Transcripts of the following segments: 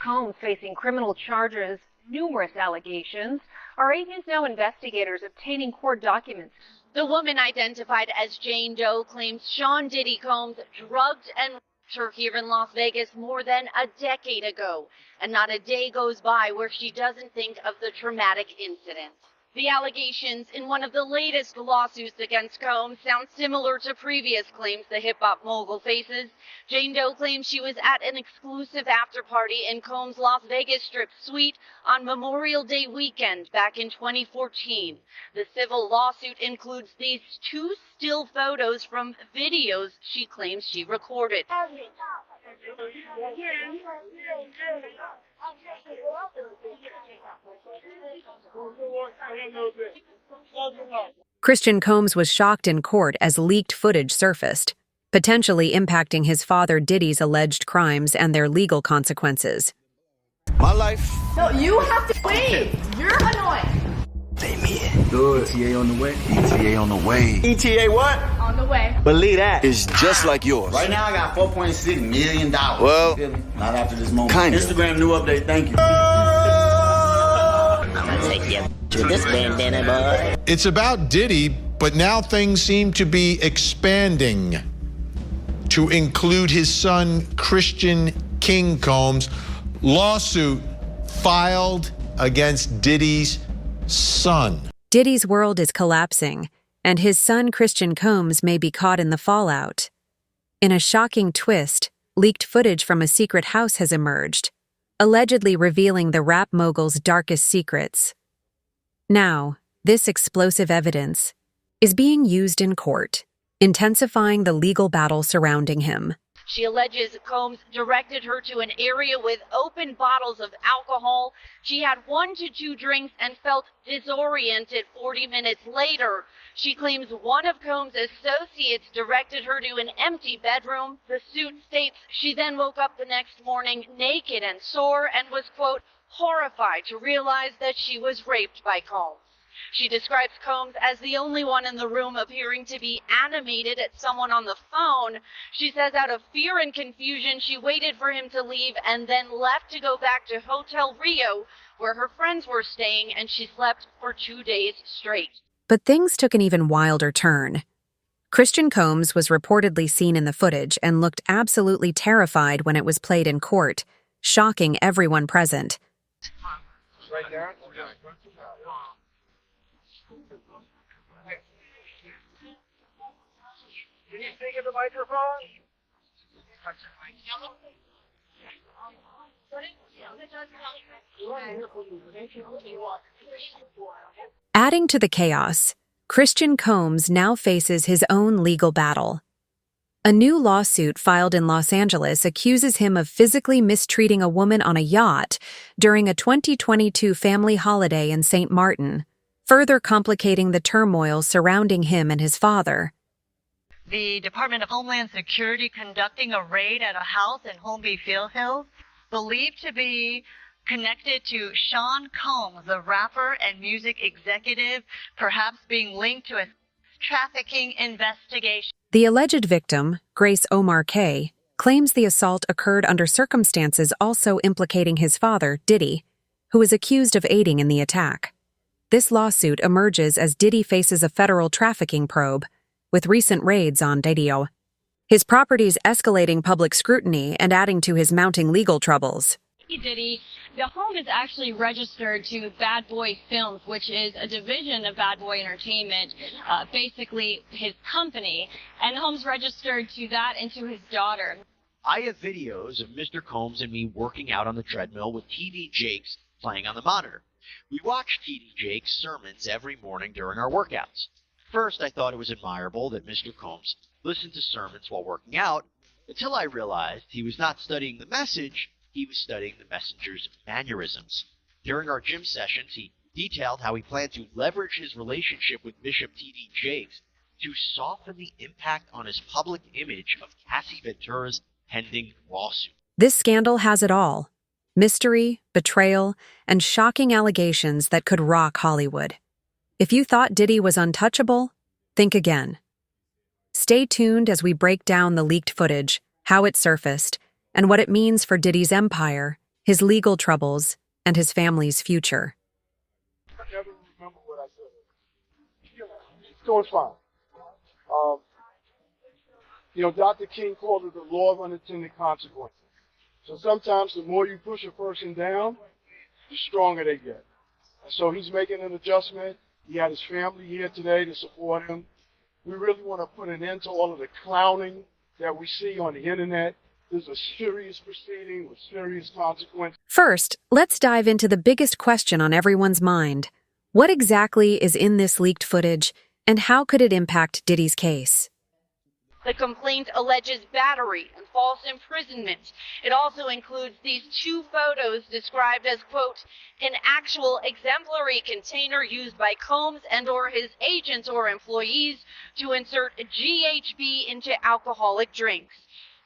Combs facing criminal charges, numerous allegations. Our 8 News Now investigators obtaining court documents. The woman identified as Jane Doe claims Sean Diddy Combs drugged and raped her here in Las Vegas more than a decade ago. And not a day goes by where she doesn't think of the traumatic incident. The allegations in one of the latest lawsuits against Combs sound similar to previous claims the hip-hop mogul faces. Jane Doe claims she was at an exclusive after-party in Combs' Las Vegas Strip suite on Memorial Day weekend back in 2014. The civil lawsuit includes these 2 still photos from videos she claims she recorded. Christian Combs was shocked in court as leaked footage surfaced, potentially impacting his father Diddy's alleged crimes and their legal consequences. My life. No, you have to leave. You're annoying. They me. Good. ETA on the way. ETA on the way. ETA what? On the way. Believe that. It's just like yours. Right now I got $4.6 million. Well, not after this moment. Kind of. Instagram new update. Thank you. I'm gonna take you to this bandana, boy. It's about Diddy, but now things seem to be expanding to include his son, Christian King Combs. Lawsuit filed against Diddy's son. Diddy's world is collapsing, and his son Christian Combs may be caught in the fallout. In a shocking twist, leaked footage from a secret house has emerged, allegedly revealing the rap mogul's darkest secrets. Now, this explosive evidence is being used in court, intensifying the legal battle surrounding him. She alleges Combs directed her to an area with open bottles of alcohol. She had 1 to 2 drinks and felt disoriented 40 minutes later. She claims one of Combs' associates directed her to an empty bedroom. The suit states she then woke up the next morning naked and sore and was, quote, horrified to realize that she was raped by Combs. She describes Combs as the only one in the room appearing to be animated at someone on the phone. She says out of fear and confusion, she waited for him to leave and then left to go back to Hotel Rio, where her friends were staying, and she slept for 2 days straight. But things took an even wilder turn. Christian Combs was reportedly seen in the footage and looked absolutely terrified when it was played in court, shocking everyone present. Right there. Can you speak in the microphone? Adding to the chaos, Christian Combs now faces his own legal battle. A new lawsuit filed in Los Angeles accuses him of physically mistreating a woman on a yacht during a 2022 family holiday in St. Martin, further complicating the turmoil surrounding him and his father. The Department of Homeland Security conducting a raid at a house in Holmby Field Hills, believed to be connected to Sean Combs, the rapper and music executive, perhaps being linked to a trafficking investigation. The alleged victim, Grace Omar K., claims the assault occurred under circumstances also implicating his father, Diddy, who is accused of aiding in the attack. This lawsuit emerges as Diddy faces a federal trafficking probe, with recent raids on Diddy. His properties escalating public scrutiny and adding to his mounting legal troubles. Diddy, the home is actually registered to Bad Boy Films, which is a division of Bad Boy Entertainment, basically his company, and the home's registered to that and to his daughter. I have videos of Mr. Combs and me working out on the treadmill with TD Jakes playing on the monitor. We watch TD Jakes' sermons every morning during our workouts. First, I thought it was admirable that Mr. Combs listened to sermons while working out, until I realized he was not studying the message, he was studying the messenger's mannerisms. During our gym sessions, he detailed how he planned to leverage his relationship with Bishop T.D. Jakes to soften the impact on his public image of Cassie Ventura's pending lawsuit. This scandal has it all: mystery, betrayal, and shocking allegations that could rock Hollywood. If you thought Diddy was untouchable, think again. Stay tuned as we break down the leaked footage, how it surfaced, and what it means for Diddy's empire his legal troubles, and his family's future. I never remember what I said. So it's fine. Dr. King called it the law of unintended consequences. So sometimes the more you push a person down, the stronger they get. And so he's making an adjustment. He had his family here today to support him. We really want to put an end to all of the clowning that we see on the internet. This is a serious proceeding with serious consequences. First, let's dive into the biggest question on everyone's mind. What exactly is in this leaked footage, and how could it impact Diddy's case? The complaint alleges battery and false imprisonment. It also includes these two photos described as, quote, an actual exemplary container used by Combs and or his agents or employees to insert GHB into alcoholic drinks.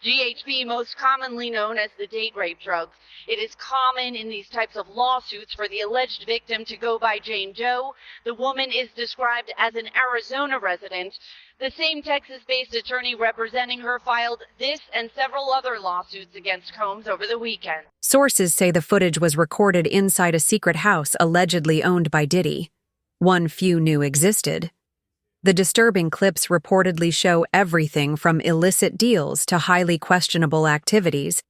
GHB, most commonly known as the date rape drug. It is common in these types of lawsuits for the alleged victim to go by Jane Doe. The woman is described as an Arizona resident. The same Texas-based attorney representing her filed this and several other lawsuits against Combs over the weekend. Sources say the footage was recorded inside a secret house allegedly owned by Diddy, one few knew existed. The disturbing clips reportedly show everything from illicit deals to highly questionable activities,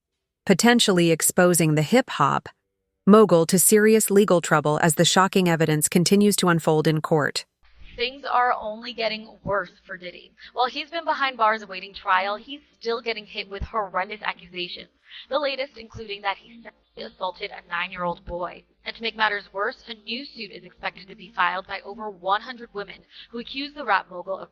potentially exposing the hip-hop mogul to serious legal trouble as the shocking evidence continues to unfold in court. Things are only getting worse for Diddy. While he's been behind bars awaiting trial, he's still getting hit with horrendous accusations. The latest including that he sexually assaulted a 9-year-old boy. And to make matters worse, a new suit is expected to be filed by over 100 women who accuse the rap mogul of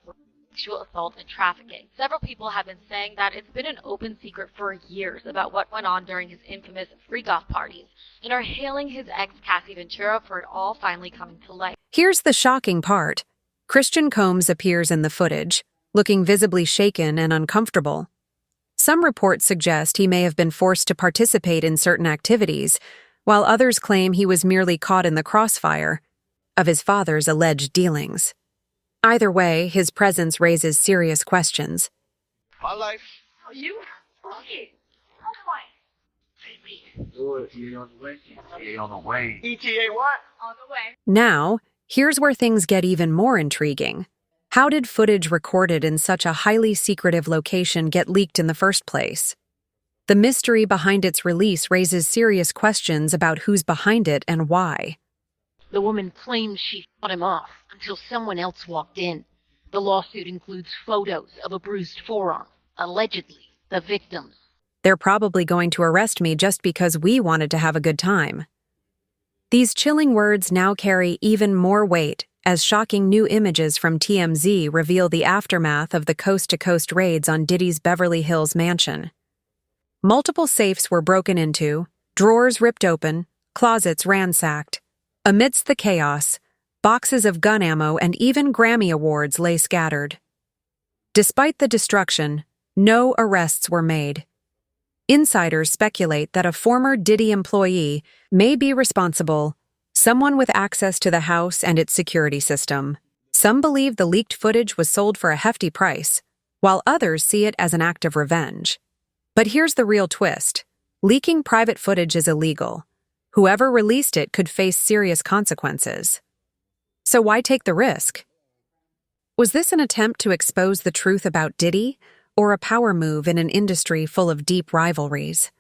sexual assault and trafficking. Several people have been saying that it's been an open secret for years about what went on during his infamous freak-off parties, and are hailing his ex Cassie Ventura for it all finally coming to light. Here's the shocking part. Christian Combs appears in the footage, looking visibly shaken and uncomfortable. Some reports suggest he may have been forced to participate in certain activities, while others claim he was merely caught in the crossfire of his father's alleged dealings. Either way, his presence raises serious questions. My life. Oh, you? Okay. ETA on the way. ETA on the way. ETA what? On the way. Now, here's where things get even more intriguing. How did footage recorded in such a highly secretive location get leaked in the first place? The mystery behind its release raises serious questions about who's behind it and why. The woman claims she fought him off until someone else walked in. The lawsuit includes photos of a bruised forearm, allegedly the victim's. They're probably going to arrest me just because we wanted to have a good time. These chilling words now carry even more weight as shocking new images from TMZ reveal the aftermath of the coast-to-coast raids on Diddy's Beverly Hills mansion. Multiple safes were broken into, drawers ripped open, closets ransacked. Amidst the chaos, boxes of gun ammo and even Grammy Awards lay scattered. Despite the destruction, no arrests were made. Insiders speculate that a former Diddy employee may be responsible, someone with access to the house and its security system. Some believe the leaked footage was sold for a hefty price, while others see it as an act of revenge. But here's the real twist. Leaking private footage is illegal. Whoever released it could face serious consequences. So why take the risk? Was this an attempt to expose the truth about Diddy, or a power move in an industry full of deep rivalries?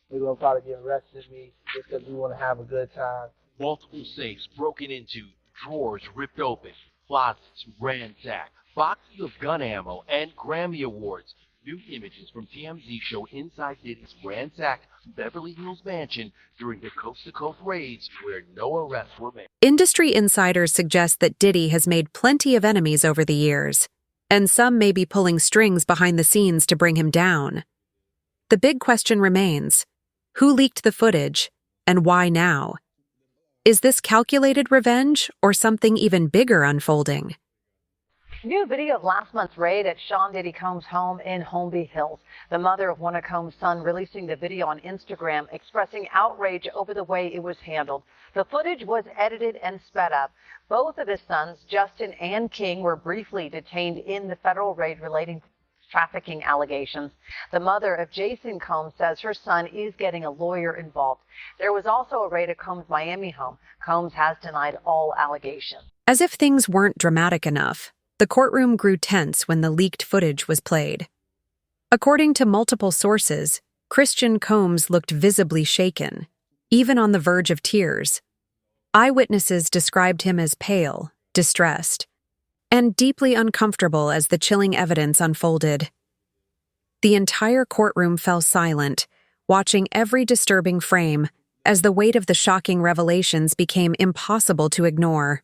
We're going to probably get arrested me just because we want to have a good time. Multiple safes broken into, drawers ripped open, closets ransacked, boxes of gun ammo, and Grammy Awards. New images from TMZ show inside Diddy's ransacked Beverly Hills mansion during the coast-to-coast raids where no arrests were made. Industry insiders suggest that Diddy has made plenty of enemies over the years, and some may be pulling strings behind the scenes to bring him down. The big question remains: who leaked the footage, and why now? Is this calculated revenge, or something even bigger unfolding? New video of last month's raid at Sean Diddy Combs' home in Holmby Hills. The mother of one of Combs' sons releasing the video on Instagram, expressing outrage over the way it was handled. The footage was edited and sped up. Both of his sons, Justin and King, were briefly detained in the federal raid relating trafficking allegations. The mother of Jason Combs says her son is getting a lawyer involved. There was also a raid at Combs' Miami home. Combs has denied all allegations. As if things weren't dramatic enough, the courtroom grew tense when the leaked footage was played. According to multiple sources, Christian Combs looked visibly shaken, even on the verge of tears. Eyewitnesses described him as pale, distressed, and deeply uncomfortable as the chilling evidence unfolded. The entire courtroom fell silent, watching every disturbing frame as the weight of the shocking revelations became impossible to ignore.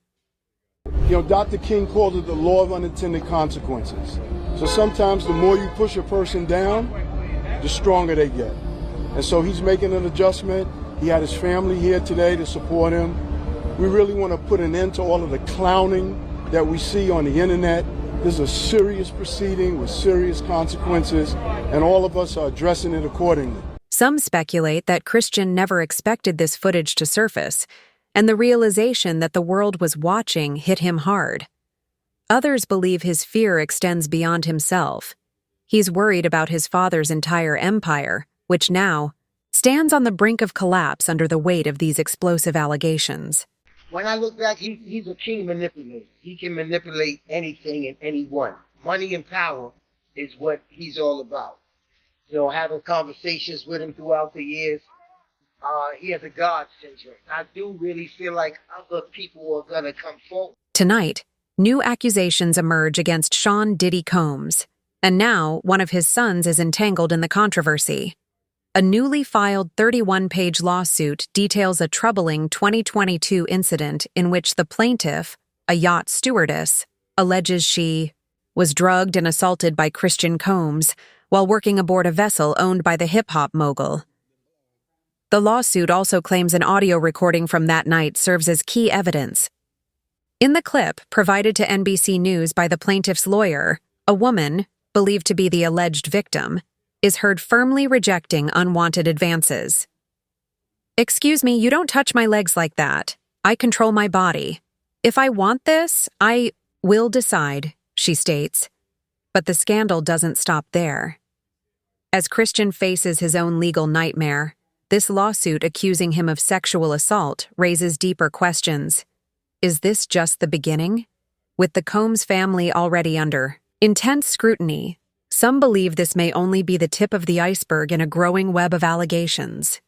Dr. King called it the law of unintended consequences. So sometimes the more you push a person down, the stronger they get. And so he's making an adjustment. He had his family here today to support him. We really want to put an end to all of the clowning that we see on the internet. This is a serious proceeding with serious consequences, and all of us are addressing it accordingly. Some speculate that Christian never expected this footage to surface, and the realization that the world was watching hit him hard. Others believe his fear extends beyond himself. He's worried about his father's entire empire, which now stands on the brink of collapse under the weight of these explosive allegations. When I look back, he's a king manipulator. He can manipulate anything and anyone. Money and power is what he's all about. Having conversations with him throughout the years, he has a God syndrome. I do really feel like other people are going to come forward. Tonight, new accusations emerge against Sean Diddy Combs, and now one of his sons is entangled in the controversy. A newly filed 31-page lawsuit details a troubling 2022 incident in which the plaintiff, a yacht stewardess, alleges she was drugged and assaulted by Christian Combs while working aboard a vessel owned by the hip-hop mogul. The lawsuit also claims an audio recording from that night serves as key evidence. In the clip provided to NBC News by the plaintiff's lawyer, a woman, believed to be the alleged victim, is heard firmly rejecting unwanted advances. "Excuse me, you don't touch my legs like that. I control my body. If I want this, I will decide," she states. But the scandal doesn't stop there. As Christian faces his own legal nightmare, this lawsuit accusing him of sexual assault raises deeper questions. Is this just the beginning? With the Combs family already under intense scrutiny, some believe this may only be the tip of the iceberg in a growing web of allegations.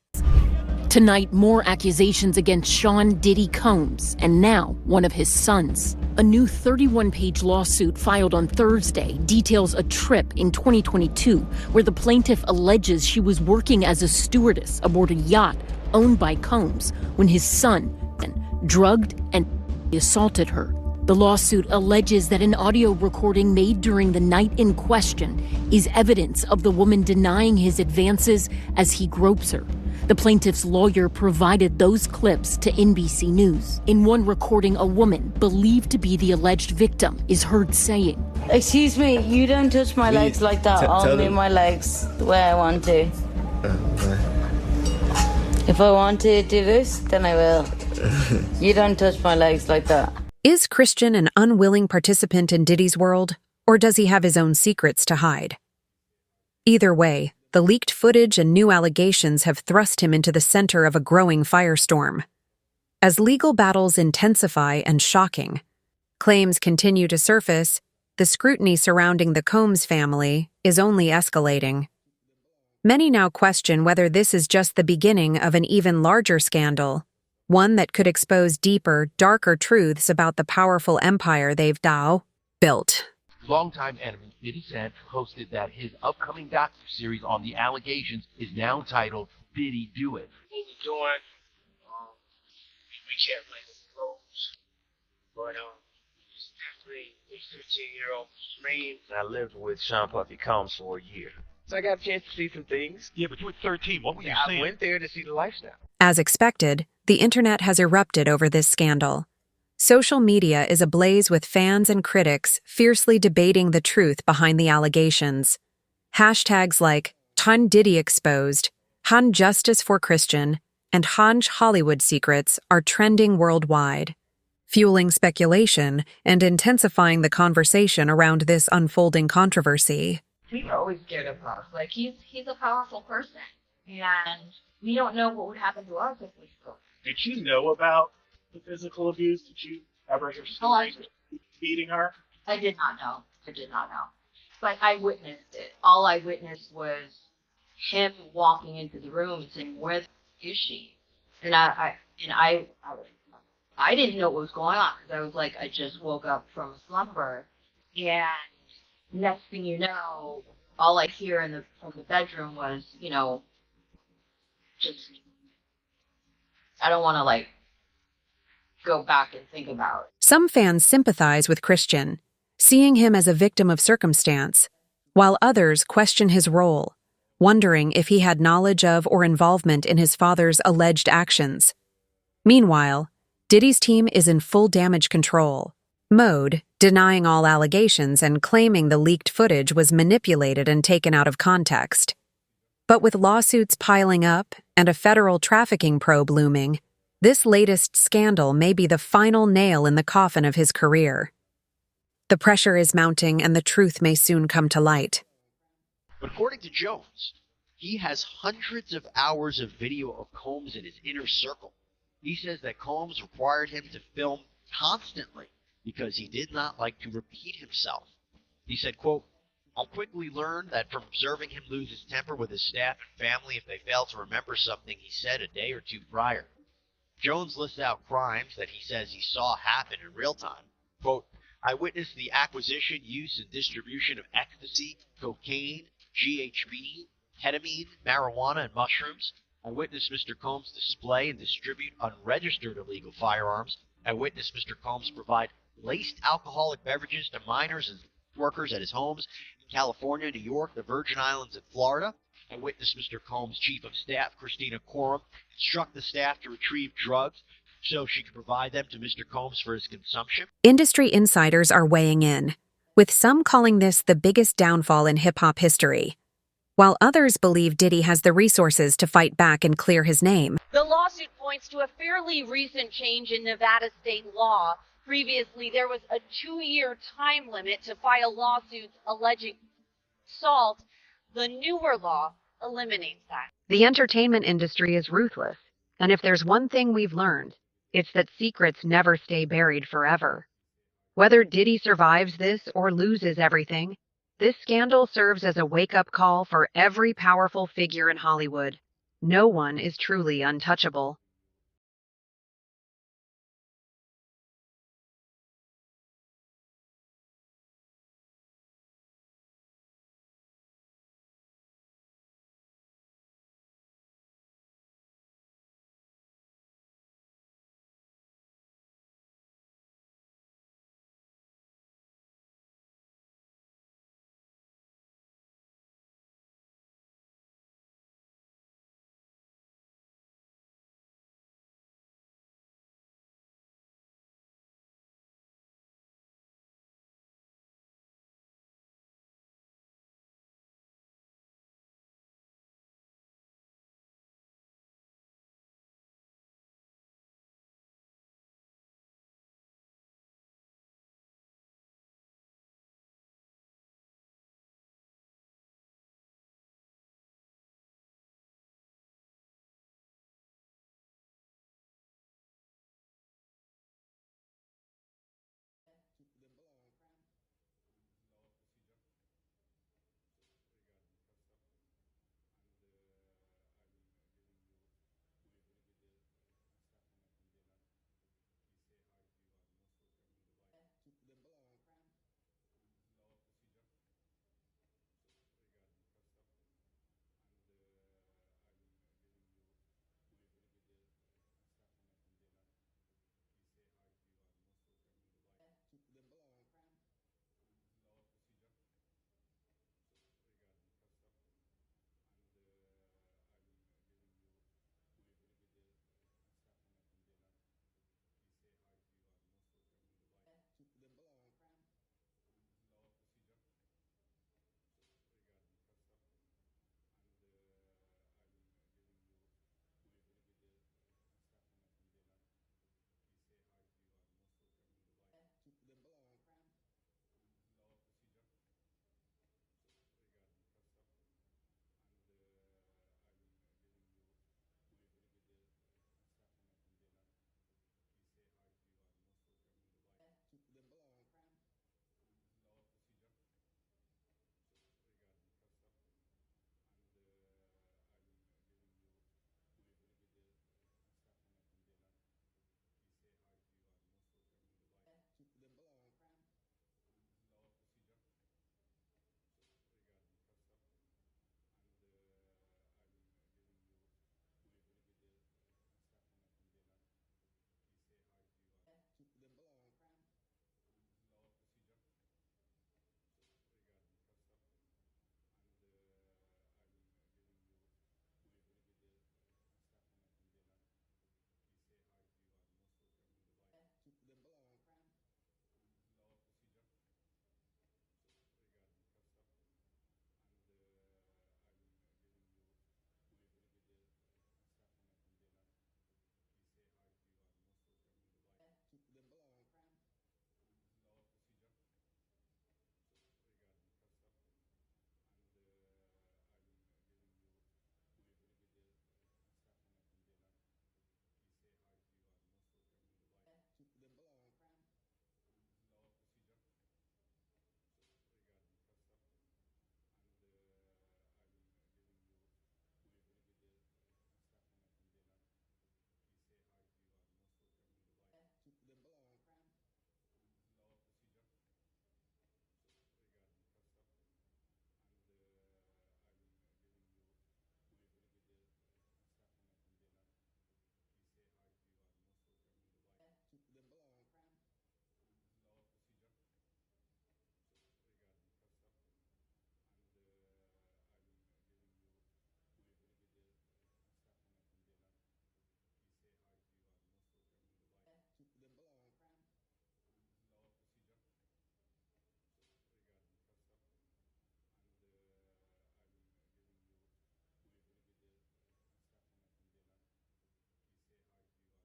Tonight, more accusations against Sean Diddy Combs, and now one of his sons. A new 31-page lawsuit filed on Thursday details a trip in 2022 where the plaintiff alleges she was working as a stewardess aboard a yacht owned by Combs when his son drugged and assaulted her. The lawsuit alleges that an audio recording made during the night in question is evidence of the woman denying his advances as he gropes her. The plaintiff's lawyer provided those clips to NBC News. In one recording, a woman, believed to be the alleged victim, is heard saying, "Excuse me, you don't touch my legs like that. I'll move my legs the way I want to. If I want to do this, then I will. You don't touch my legs like that." Is Christian an unwilling participant in Diddy's world, or does he have his own secrets to hide? Either way, the leaked footage and new allegations have thrust him into the center of a growing firestorm. As legal battles intensify and shocking claims continue to surface, the scrutiny surrounding the Combs family is only escalating. Many now question whether this is just the beginning of an even larger scandal, one that could expose deeper, darker truths about the powerful empire they've built. Longtime enemy Diddy posted that his upcoming docuseries on the allegations is now titled Diddy Do It. What we're doing, we can't play the roles, but it's definitely a 15-year-old dream. I lived with Sean Puffy Combs for a year. So I got a chance to see some things. Yeah, but you were 13. What were you seeing? I went there to see the lifestyle. As expected, the internet has erupted over this scandal. Social media is ablaze with fans and critics fiercely debating the truth behind the allegations. Hashtags like Han Diddy Exposed, Han Justice for Christian, and Hanj Hollywood Secrets are trending worldwide, fueling speculation and intensifying the conversation around this unfolding controversy. We were always scared of us. Like, he's a powerful person. And we don't know what would happen to us if we spoke. Did you know about the physical abuse? Did you ever hear stories of beating her? I did not know. But I witnessed it. All I witnessed was him walking into the room and saying, "Where is she?" And I didn't know what was going on because I was like, I just woke up from a slumber, and next thing you know, all I hear from the bedroom was, just, I don't want to like go back and think about it. Some fans sympathize with Christian, seeing him as a victim of circumstance, while others question his role, wondering if he had knowledge of or involvement in his father's alleged actions. Meanwhile, Diddy's team is in full damage control mode, denying all allegations and claiming the leaked footage was manipulated and taken out of context. But with lawsuits piling up and a federal trafficking probe looming, this latest scandal may be the final nail in the coffin of his career. The pressure is mounting and the truth may soon come to light. But according to Jones, he has hundreds of hours of video of Combs in his inner circle. He says that Combs required him to film constantly because he did not like to repeat himself. He said, quote, "I'll quickly learn that from observing him lose his temper with his staff and family if they fail to remember something he said a day or two prior." Jones lists out crimes that he says he saw happen in real time. Quote, "I witnessed the acquisition, use, and distribution of ecstasy, cocaine, GHB, ketamine, marijuana, and mushrooms. I witnessed Mr. Combs display and distribute unregistered illegal firearms. I witnessed Mr. Combs provide laced alcoholic beverages to minors and workers at his homes in California, New York, the Virgin Islands, and Florida. I witnessed Mr. Combs' chief of staff, Christina Coram, instruct the staff to retrieve drugs so she could provide them to Mr. Combs for his consumption." Industry insiders are weighing in, with some calling this the biggest downfall in hip-hop history, while others believe Diddy has the resources to fight back and clear his name. The lawsuit points to a fairly recent change in Nevada state law. Previously, there was a 2-year time limit to file lawsuits alleging assault. The newer law eliminates that. The entertainment industry is ruthless, and if there's one thing we've learned, it's that secrets never stay buried forever. Whether Diddy survives this or loses everything, this scandal serves as a wake-up call for every powerful figure in Hollywood. No one is truly untouchable.